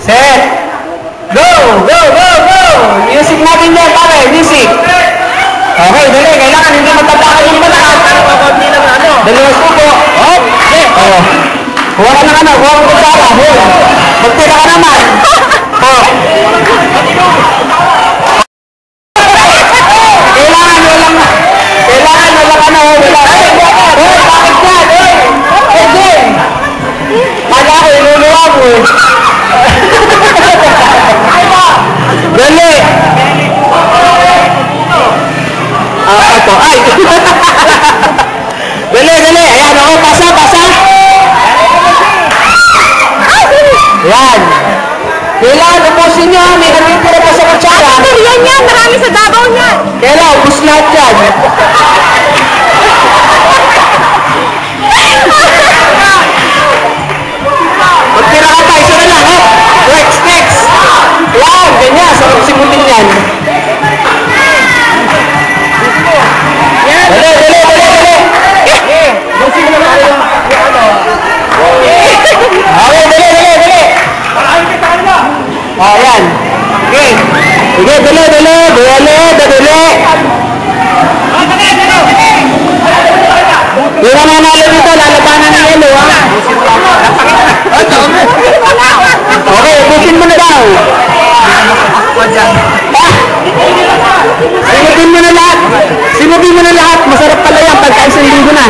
Set. Go! Go! Go! Go! Music natin yan, pare. Music. Okay, dali. Kailangan hindi magtatakal yung malakas. Dalawang suko. Oh! Oh. Huwag ka ng ano. Huwag ka kutsara. Magtira ka naman. Oh. Dali! Ito, ay! Dali, dali! Ayan, ako, pasa, pasa! Ayan! Kailangan, upusin nyo, may natitira pa sa kutsara. Yan yan, marami sa dabaw niyan. Kailangan, upus lahat yan. Magtira ka pa, isa na lang, oh! Next, next! Ayan, ganyan, sarap simutin yan. Dali, dali, dali, dali! Okay, dali, dali, dali! O, ayan. Okay. Sige, dali, dali, dali, dali. Yung nanalo dito, lalabanan ng yelo, ha? Okay, pusin mo na daw. Sinubin mo na lahat. Sinubin mo na lahat. Masarap pala yan pagka isang linggo na.